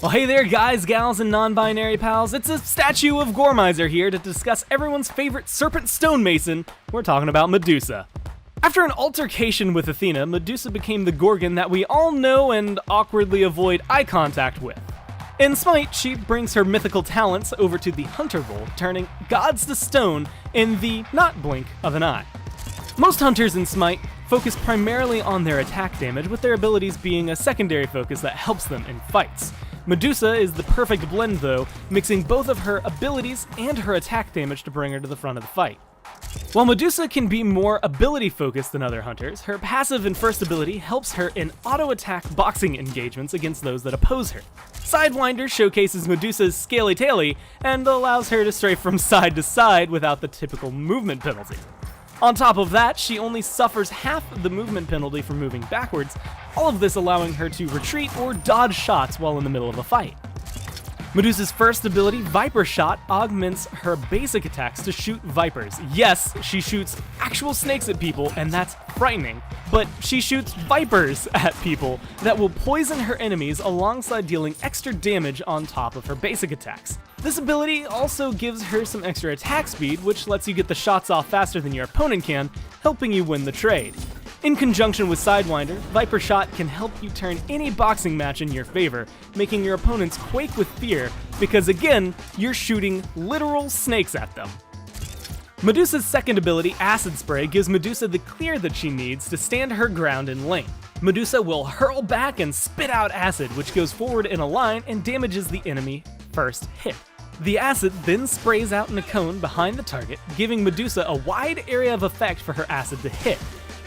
Well, hey there, guys, gals, and non-binary pals. It's a statue of Goremiser here to discuss everyone's favorite serpent stonemason. We're talking about Medusa. After an altercation with Athena, Medusa became the Gorgon that we all know and awkwardly avoid eye contact with. In SMITE, she brings her mythical talents over to the Hunter role, turning gods to stone in the not blink of an eye. Most hunters in SMITE focus primarily on their attack damage, with their abilities being a secondary focus that helps them in fights. Medusa is the perfect blend though, mixing both of her abilities and her attack damage to bring her to the front of the fight. While Medusa can be more ability focused than other hunters, her passive and first ability helps her in auto-attack boxing engagements against those that oppose her. Sidewinder showcases Medusa's scaly-taily and allows her to strafe from side to side without the typical movement penalty. On top of that, she only suffers half of the movement penalty for moving backwards, all of this allowing her to retreat or dodge shots while in the middle of a fight. Medusa's first ability, Viper Shot, augments her basic attacks to shoot vipers. Yes, she shoots actual snakes at people, and that's frightening, but she shoots vipers at people that will poison her enemies alongside dealing extra damage on top of her basic attacks. This ability also gives her some extra attack speed, which lets you get the shots off faster than your opponent can, helping you win the trade. In conjunction with Sidewinder, Viper Shot can help you turn any boxing match in your favor, making your opponents quake with fear because, again, you're shooting literal snakes at them. Medusa's second ability, Acid Spray, gives Medusa the clear that she needs to stand her ground in lane. Medusa will hurl back and spit out acid, which goes forward in a line and damages the enemy first hit. The acid then sprays out in a cone behind the target, giving Medusa a wide area of effect for her acid to hit.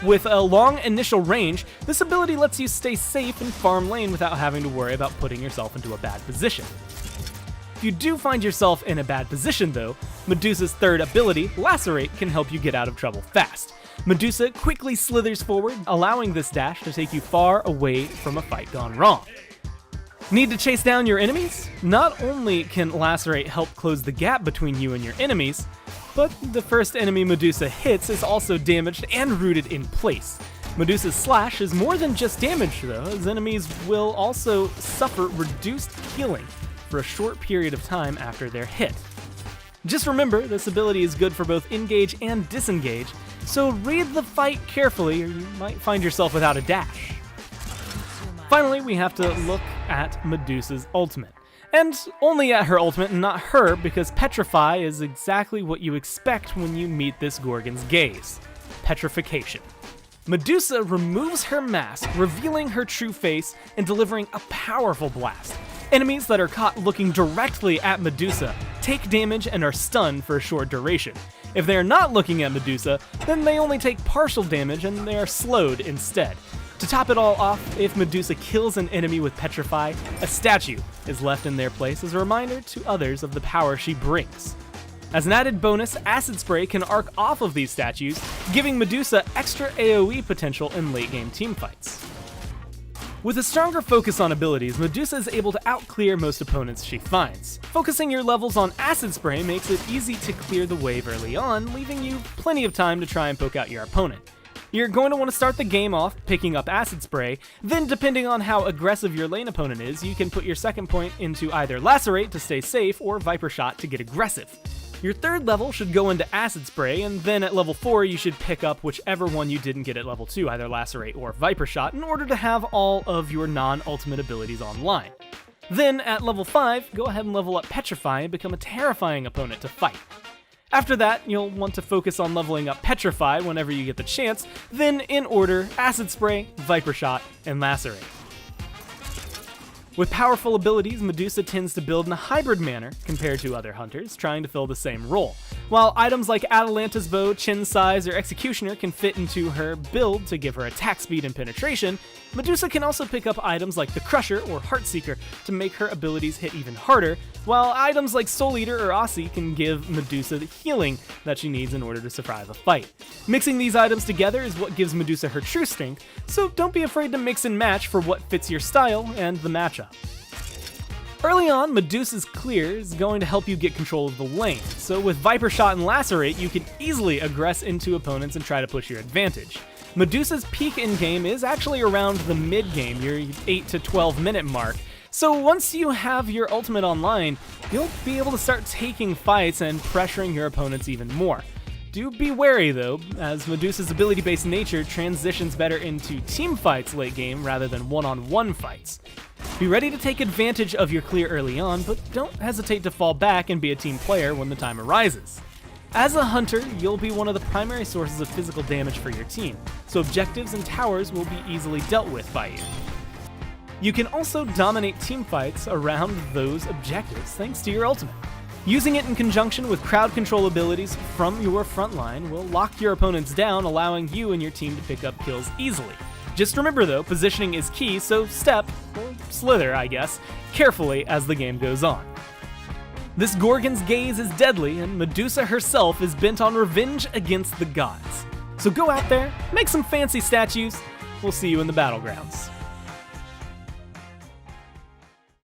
With a long initial range, this ability lets you stay safe in farm lane without having to worry about putting yourself into a bad position. If you do find yourself in a bad position though, Medusa's third ability, Lacerate, can help you get out of trouble fast. Medusa quickly slithers forward, allowing this dash to take you far away from a fight gone wrong. Need to chase down your enemies? Not only can Lacerate help close the gap between you and your enemies, but the first enemy Medusa hits is also damaged and rooted in place. Medusa's slash is more than just damage though, as enemies will also suffer reduced healing for a short period of time after they're hit. Just remember, this ability is good for both engage and disengage, so read the fight carefully or you might find yourself without a dash. Finally, we have to look at Medusa's ultimate. And only at her ultimate and not her, because Petrify is exactly what you expect when you meet this Gorgon's gaze. Petrification. Medusa removes her mask, revealing her true face and delivering a powerful blast. Enemies that are caught looking directly at Medusa take damage and are stunned for a short duration. If they are not looking at Medusa, then they only take partial damage and they are slowed instead. To top it all off, if Medusa kills an enemy with Petrify, a statue is left in their place as a reminder to others of the power she brings. As an added bonus, Acid Spray can arc off of these statues, giving Medusa extra AoE potential in late game teamfights. With a stronger focus on abilities, Medusa is able to outclear most opponents she finds. Focusing your levels on Acid Spray makes it easy to clear the wave early on, leaving you plenty of time to try and poke out your opponent. You're going to want to start the game off picking up Acid Spray, then depending on how aggressive your lane opponent is, you can put your second point into either Lacerate to stay safe or Viper Shot to get aggressive. Your third level should go into Acid Spray, and then at level 4 you should pick up whichever one you didn't get at level 2, either Lacerate or Viper Shot, in order to have all of your non-ultimate abilities online. Then at level 5, go ahead and level up Petrify and become a terrifying opponent to fight. After that, you'll want to focus on leveling up Petrify whenever you get the chance, then in order, Acid Spray, Viper Shot, and Lacerate. With powerful abilities, Medusa tends to build in a hybrid manner compared to other hunters, trying to fill the same role. While items like Atalanta's Bow, Chin Size, or Executioner can fit into her build to give her attack speed and penetration, Medusa can also pick up items like the Crusher or Heartseeker to make her abilities hit even harder, while items like Soul Eater or Aussie can give Medusa the healing that she needs in order to survive a fight. Mixing these items together is what gives Medusa her true strength, so don't be afraid to mix and match for what fits your style and the matchup. Early on, Medusa's clear is going to help you get control of the lane, so with Viper Shot and Lacerate, you can easily aggress into opponents and try to push your advantage. Medusa's peak in-game is actually around the mid-game, your 8 to 12 minute mark, So once you have your ultimate online, you'll be able to start taking fights and pressuring your opponents even more. Do be wary though, as Medusa's ability-based nature transitions better into team fights late game rather than one-on-one fights. Be ready to take advantage of your clear early on, but don't hesitate to fall back and be a team player when the time arises. As a hunter, you'll be one of the primary sources of physical damage for your team, so objectives and towers will be easily dealt with by you. You can also dominate team fights around those objectives thanks to your ultimate. Using it in conjunction with crowd control abilities from your front line will lock your opponents down, allowing you and your team to pick up kills easily. Just remember though, positioning is key, so step, or slither I guess, carefully as the game goes on. This Gorgon's gaze is deadly, and Medusa herself is bent on revenge against the gods. So go out there, make some fancy statues, we'll see you in the battlegrounds.